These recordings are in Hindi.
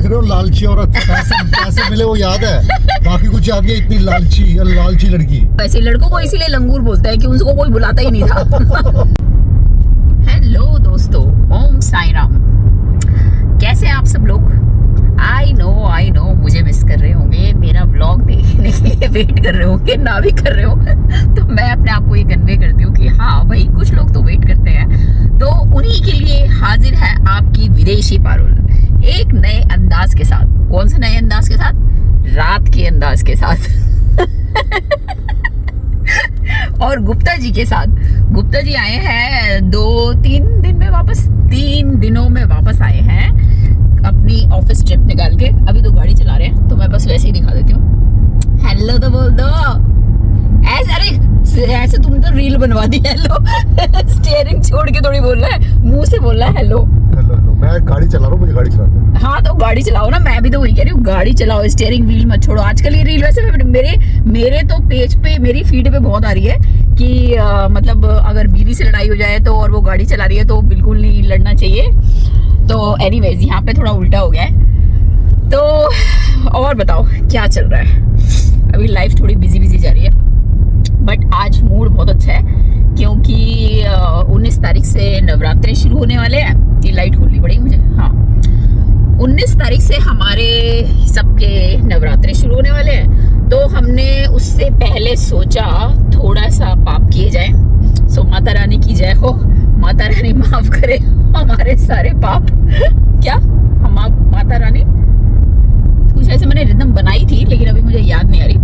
देख रहे हो लालची औरत, पैसे मिले वो याद है, बाकी कुछ याद नहीं। इतनी लालची लड़की। वैसे लड़कों को इसीलिए लंगूर बोलता है कि उनको कोई बुलाता ही नहीं था। हेलो दोस्तों, ओम साई राम। कैसे हैं आप सब लोग? आई नो मुझे मिस कर रहे होंगे, मेरा व्लॉग देखने के लिए वेट कर रहे होंगे, ना भी कर रहे हो तो मैं अपने आप को ये कन्वे करती हूँ कि हाँ भाई, कुछ लोग तो वेट करते हैं। तो उन्हीं के लिए हाजिर है आपकी विदेशी पारुल, एक नए अंदाज के साथ। कौन से नए अंदाज के साथ? रात के अंदाज के साथ। और गुप्ता जी के साथ। गुप्ता जी आए हैं 2-3 दिन में वापस, 3 दिनों में वापस आए हैं अपनी ऑफिस ट्रिप निकाल के। अभी तो गाड़ी चला रहे हैं तो मैं बस वैसे ही दिखा देती हूँ। हेलो तो बोल दो ऐसे। अरे ऐसे तुम तो रील बनवा दी। हेलो स्टीयरिंग छोड़ के थोड़ी बोल रहा है, मुंह से बोल रहा है हेलो। मैं गाड़ी चला रहा हूँ, मुझे गाड़ी चलाते हैं। हाँ तो गाड़ी चलाओ ना, मैं भी तो वही कह रही हूँ, गाड़ी चलाओ, स्टीयरिंग व्हील मत छोड़ो। आजकल ये रील वैसे मेरे तो पेज पे, मेरी फीड पे बहुत आ रही है कि मतलब अगर बीवी से लड़ाई हो जाए तो और वो गाड़ी चला रही है तो बिल्कुल नहीं लड़ना चाहिए। तो एनीवेज यहाँ पे थोड़ा उल्टा हो गया है। तो और बताओ क्या चल रहा है? अभी लाइफ थोड़ी बिजी जा रही है, बट आज मूड बहुत अच्छा है क्योंकि 19 तारीख से नवरात्रे शुरू होने वाले हैं। ये लाइट खोलनी पड़ेगी मुझे। हाँ, 19 तारीख से हमारे सबके नवरात्रे शुरू होने वाले हैं। तो हमने उससे पहले सोचा थोड़ा सा पाप किए जाए। सो माता रानी की जय हो, माता रानी माफ करे हमारे सारे पाप। क्या हम माता रानी, कुछ ऐसे मैंने रिदम बनाई थी लेकिन अभी मुझे याद नहीं आ रही।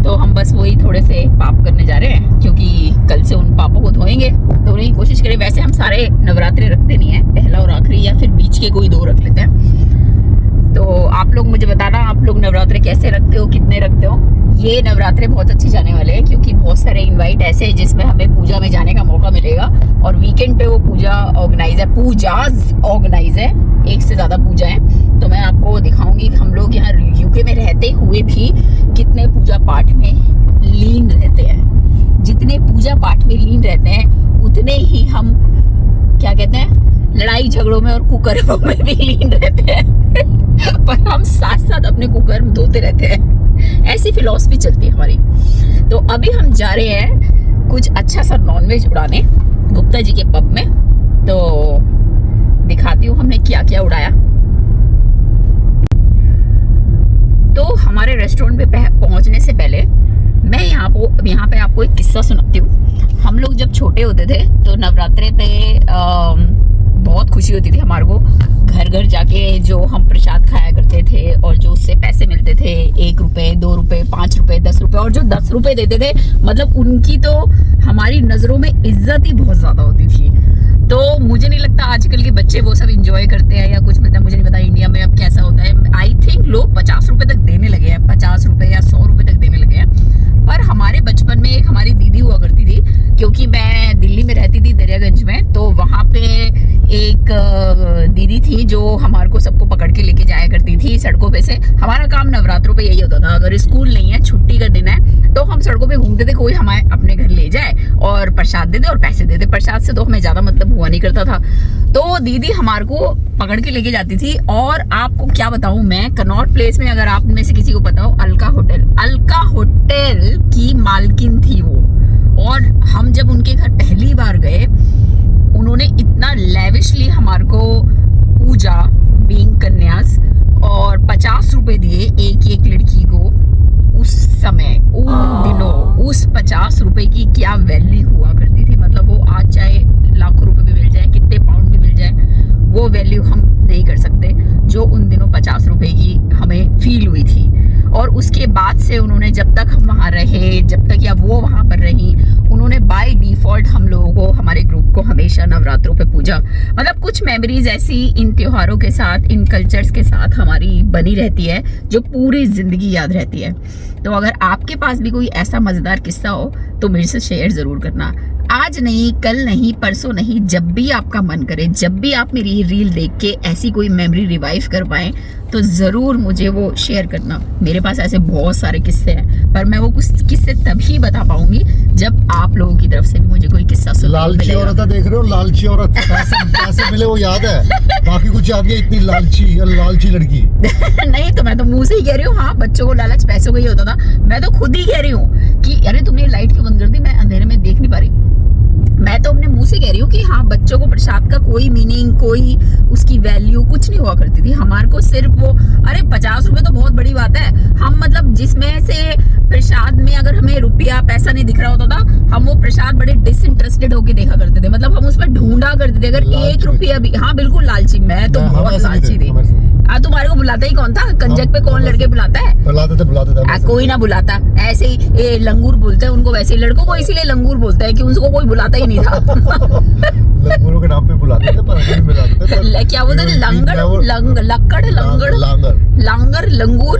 तो हम बस वही थोड़े से पाप करने जा रहे हैं क्योंकि कल से उन पापों को धोएंगे, धोने की कोशिश करें। वैसे हम सारे नवरात्रे रखते नहीं है, पहला और आखिरी या फिर बीच के कोई 2 रख लेते हैं। तो आप लोग मुझे बताना, आप लोग नवरात्रे कैसे रखते हो, कितने रखते हो? ये नवरात्रे बहुत अच्छे जाने वाले हैं क्योंकि बहुत सारे इनवाइट ऐसे हैं जिसमें हमें पूजा में जाने का मौका मिलेगा। और वीकेंड पे वो पूजाज ऑर्गेनाइज है, 1 से ज़्यादा पूजा है। तो मैं आपको दिखाऊंगी कि हम लोग यहाँ यूके में रहते हुए भी कितने पूजा पाठ में लीन रहते हैं। जितने पूजा पाठ में लीन रहते हैं उतने ही हम क्या कहते हैं, लड़ाई झगड़ों में और कुकर्मों में भी लीन रहते हैं। पर हम साथ साथ अपने कुकर्म धोते रहते हैं। ऐसी फिलॉसफी चलती है हमारी। तो अभी हम जा रहे हैं कुछ अच्छा सा नॉनवेज उड़ाने गुप्ता जी के पब में। तो दिखाती हूँ हमने क्या क्या उड़ाया। तो हमारे रेस्टोरेंट पे पहुंचने से पहले मैं यहाँ पे आपको एक किस्सा सुनाती हूँ। हम लोग जब छोटे होते थे तो नवरात्रे पे बहुत खुशी होती थी हमारे को। घर घर जाके जो हम प्रसाद खाया करते थे और जो उससे पैसे मिलते थे, 1 रुपए, 2 रुपए, 5 रुपए, 10 रुपए, और जो 10 रुपए देते थे मतलब उनकी तो हमारी नजरों में इज्जत ही बहुत ज्यादा होती थी। तो मुझे नहीं लगता आजकल के बच्चे वो सब इंजॉय करते हैं या कुछ, मतलब मुझे नहीं पता इंडिया में अब कैसा होता है। आई थिंक लोग 50 रुपए तक देने लगे हैं, 50 रुपए या 100 रुपए तक देने लगे हैं। पर हमारे बचपन में एक हमारी दीदी हुआ करती थी, क्योंकि मैं दिल्ली में रहती थी दरियागंज में। तो वहाँ पे एक दीदी थी जो हमारे को सबको पकड़ के लेके जाया करती थी सड़कों पे से। हमारा काम नवरात्रों पे यही होता था, अगर स्कूल नहीं है, छुट्टी का दिन है, तो हम सड़कों पे घूमते थे, कोई हमें अपने घर ले जाए और प्रसाद दे दे और पैसे दे दे। प्रसाद से तो हमें ज्यादा मतलब हुआ नहीं करता था। तो दीदी हमारे को पकड़ के लेके जाती थी। और आपको क्या बताऊं मैं, कनॉट प्लेस में, अगर आप में से किसी को पता हो, अलका होटल की मालकिन थी वो। और हम जब उनके घर पहली बार गए, उन्होंने इतना लेविशली हमारे को पूजा, बीइंग कन्यास, और 50 रुपए दिए एक लड़की को। उस समय, उन दिनों, उस 50 रुपए की क्या वैल्यू हुआ करती थी। मतलब वो आज चाहे लाखों रुपए भी मिल जाए, कितने पाउंड भी मिल जाए, वो वैल्यू हम नहीं कर सकते जो उन दिनों 50 रुपए की हमें फील हुई थी। और उसके बाद से उन्होंने, जब तक हम वहाँ रहे, जब तक या वो वहाँ पर रही, उन्होंने बाय डिफॉल्ट हम लोगों को, हमारे ग्रुप को हमेशा नवरात्रों पे पूजा, मतलब कुछ मेमोरीज ऐसी इन त्योहारों के साथ, इन कल्चर्स के साथ हमारी बनी रहती है जो पूरी जिंदगी याद रहती है। तो अगर आपके पास भी कोई ऐसा मजेदार किस्सा हो तो मेरे से शेयर जरूर करना। आज नहीं, कल नहीं, परसों नहीं, जब भी आपका मन करे, जब भी आप मेरी रील देख के ऐसी कोई मेमोरी रिवाइव कर पाए तो ज़रूर मुझे वो शेयर करना। मेरे पास ऐसे बहुत सारे किस्से हैं, पर मैं वो कुछ किस्से तभी बता पाऊंगी जब आप लोगों की तरफ से भी मुझे कोई किस्सा सुनने को लालची मिलेगा। औरत है, देख रहे हो, लालची औरत, पैसे मिले वो याद है, बाकी कुछ याद नहीं। इतनी लालची लड़की। नहीं तो मैं तो मुंह से ही कह रही हूँ, हाँ बच्चों को लालच पैसों का ही होता था। मैं तो खुद ही कह रही हूँ कि अरे तुमने लाइट क्यों बंद कर दी, मैं अंधेरे में देख नहीं पा रही। मैं तो अपने मुंह से कह रही हूँ कि हाँ बच्चों को प्रसाद का कोई मीनिंग, कोई उसकी वैल्यू कुछ नहीं हुआ करती थी। हमारे को सिर्फ वो, अरे 50 रुपए तो बहुत बड़ी बात है। हम मतलब जिसमें से प्रसाद में अगर हमें रुपया पैसा नहीं दिख रहा होता था, हम वो प्रसाद बड़े डिसइंटरेस्टेड होके देखा करते थे। मतलब हम उसमें ढूंढा करते थे। अगर 1 रुपया भी, हाँ बिल्कुल लालची, मैं तो बहुत लालची थी। तुम्हारे को बुलाता ही कौन था? कंजक पे कौन लड़के बुलाता है? बुलाते थे कोई ना बुलाता। ऐसे ही लंगूर बोलते हैं उनको, वैसे ही लड़कों को इसीलिए लंगूर बोलते हैं कि उनको कोई बुलाता ही नहीं था। लंगूरों के नाम पे बुलाते थे, पर नहीं बुलाते थे। क्या बोलते थे? लांगर, लंगूर।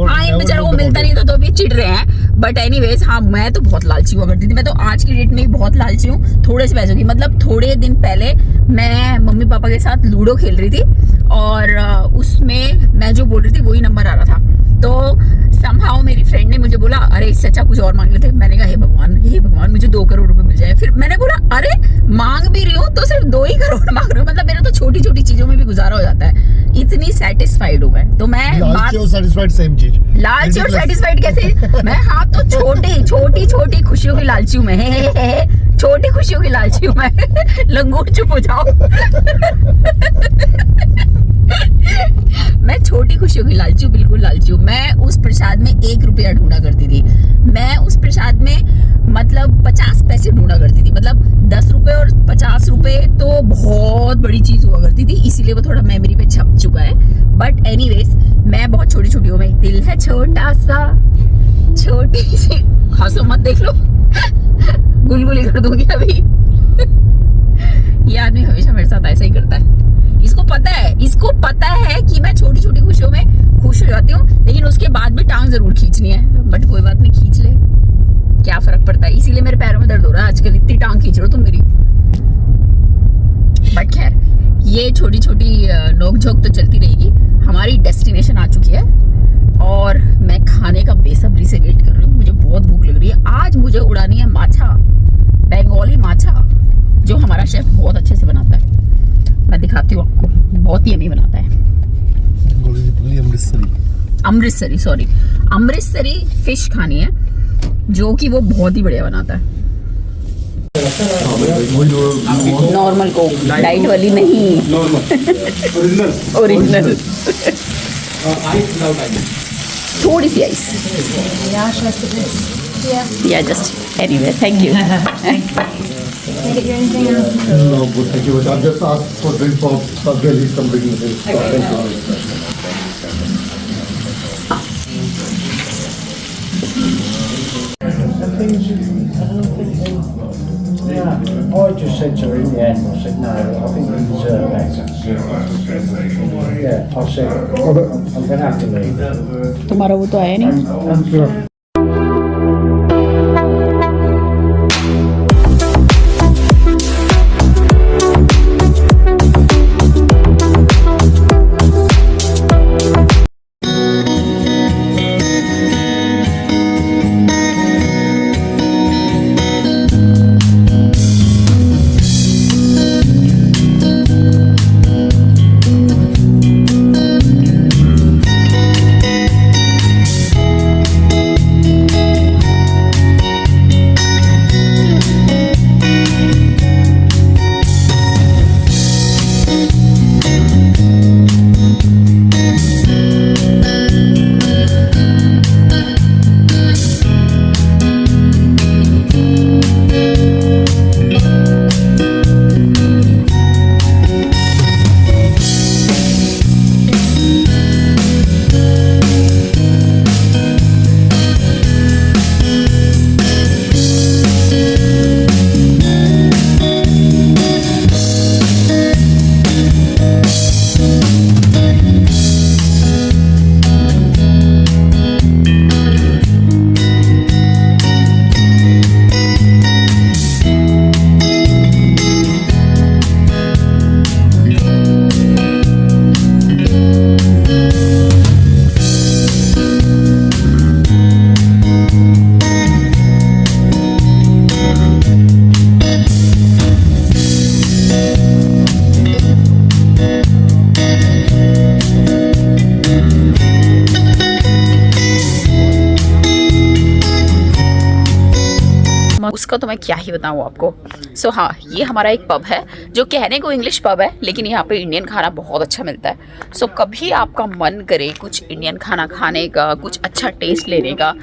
हाँ इन बेचारों को मिलता नहीं था तो अभी चिढ़ रहे हैं। बट एनीवेज, हाँ मैं तो बहुत लालची हुआ करती थी। मैं तो आज की डेट में भी बहुत लालची हूँ, थोड़े से पैसों की। मतलब थोड़े दिन पहले मैं मम्मी पापा के साथ लूडो खेल रही थी और उसमें मैं जो बोल रही थी वही नंबर आ रहा था। तो समहाउ मेरी फ्रेंड ने मुझे बोला, अरे इससे अच्छा कुछ और मांग लेते। मैंने कहा हे भगवान मुझे 2 करोड़ रुपए मिल जाए। फिर मैंने बोला अरे मांग भी रही हूँ तो सिर्फ 2 ही करोड़ मांग रही हूँ। मतलब मेरा तो छोटी छोटी चीजों में भी गुजारा हो जाता है। इतनी सेटिस्फाइड हूँ मैं। तो मैं लालची और सेटिस्फाइड सेम चीज। लालची और सेटिस्फाइड कैसे? मैं हाँ तो छोटी खुशियों की लालची हूँ मैं। छोटी खुशियों की लालची हूँ मैं। लंगूर चुप हो जाओ। मैं छोटी खुशियों की लालची हूँ, बिल्कुल लालची हूँ। मैं उस प्रसाद में 1 रुपया ढूंढा करती थी। मैं उस प्रसाद में मतलब 50 पैसे ढूंढा करती थी। मतलब 10 रुपए और 50 रुपए तो बहुत बड़ी चीज हुआ करती थी, इसीलिए वो थोड़ा मेमोरी पे छप चुका है। बट एनीवेज, मैं बहुत छोटी छोटी हूँ। मैं दिल है छोटा सा, छोटी सी, हंसो मत, देख लो गुलगुली कर दूंगी अभी। ये आदमी हमेशा मेरे साथ ऐसा ही करता है। इसको पता है कि मैं छोटी छोटी खुशियों में खुश हो जाती हूँ, लेकिन उसके बाद भी टांग जरूर खींचनी है। बट कोई बात नहीं, खींच ले, क्या फर्क पड़ता है। इसीलिए मेरे पैरों में दर्द हो रहा है आजकल, इतनी टांग खींच रहे हो तुम मेरी। बट खैर, ये छोटी छोटी नोक झोंक तो चलती रहेगी। हमारी डेस्टिनेशन आ चुकी है और मैं खाने का बेसब्री से वेट कर रही हूँ। मुझे बहुत भूख लग रही है। आज मुझे उड़ानी है माछा, बंगाली माछा, जो हमारा शेफ बहुत अच्छे से बनाता है। मैं दिखाती हूँ आपको, बहुत ही यमी बनाता है। अमृतसरी फिश खानी है, जो कि वो बहुत ही बढ़िया बनाता है। नॉर्मल को, डाइट वाली नहीं, ओरिजिनल। थोड़ी सी आइस या just anyway. Thank you. Can I get you anything else? No, but thank you. I've just asked for drink for Sabgali, some drinks. Thank you. Yeah, I just said to her in the end, I said, no, I think you deserve better. Yeah, I said, I'm going to have to leave. तुम्हारा वो तो आया नहीं। उसका तो मैं क्या ही बताऊँ आपको। सो हाँ, ये हमारा एक पब है जो कहने को इंग्लिश पब है, लेकिन यहाँ पे इंडियन खाना बहुत अच्छा मिलता है। सो कभी आपका मन करे कुछ इंडियन खाना खाने का, कुछ अच्छा टेस्ट लेने का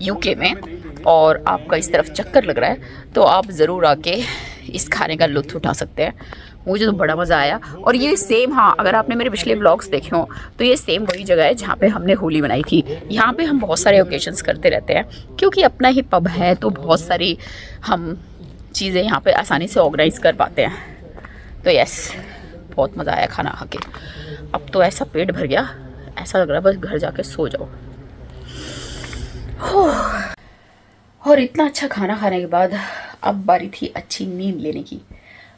यूके में, और आपका इस तरफ चक्कर लग रहा है, तो आप ज़रूर आके इस खाने का लुत्फ़ उठा सकते हैं। मुझे तो बड़ा मज़ा आया। और ये सेम, हाँ, अगर आपने मेरे पिछले व्लॉग्स देखे हो तो ये सेम वही जगह है जहाँ पे हमने होली मनाई थी। यहाँ पे हम बहुत सारे ओकेजन्स करते रहते हैं, क्योंकि अपना ही पब है तो बहुत सारी हम चीज़ें यहाँ पे आसानी से ऑर्गेनाइज कर पाते हैं। तो यस, बहुत मज़ा आया खाना खा के। अब तो ऐसा पेट भर गया, ऐसा लग रहा है बस घर जाके सो जाओ। और इतना अच्छा खाना खाने के बाद अब बारी थी अच्छी नींद लेने की।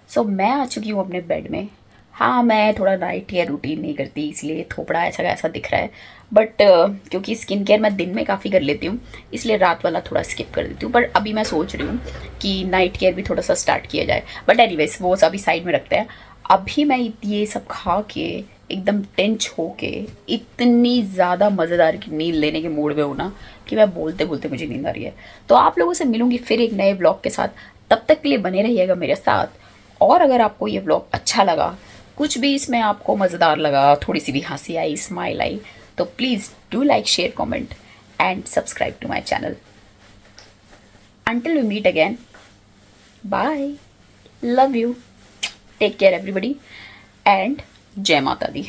सो मैं आ चुकी हूँ अपने बेड में। हाँ, मैं थोड़ा नाइट केयर रूटीन नहीं करती, इसलिए थोपड़ा ऐसा का ऐसा दिख रहा है, बट क्योंकि स्किन केयर मैं दिन में काफ़ी कर लेती हूँ, इसलिए रात वाला थोड़ा स्किप कर देती हूँ। पर अभी मैं सोच रही हूँ कि नाइट केयर भी थोड़ा सा स्टार्ट किया जाए। बट एनीवेज, वो सभी साइड में रखते हैं। अभी मैं ये सब खा के एकदम टेंच हो के इतनी ज़्यादा मज़ेदार की नींद लेने के मूड में हूँ ना कि मैं बोलते बोलते मुझे नींद आ रही है। तो आप लोगों से मिलूंगी फिर एक नए व्लॉग के साथ। तब तक के लिए बने रहिएगा मेरे साथ। और अगर आपको ये व्लॉग अच्छा लगा, कुछ भी इसमें आपको मज़ेदार लगा, थोड़ी सी भी हंसी आई, स्माइल आई, तो please do like, share, comment and subscribe to my channel. Until we meet again, bye, love you, take care everybody, and जय माता दी।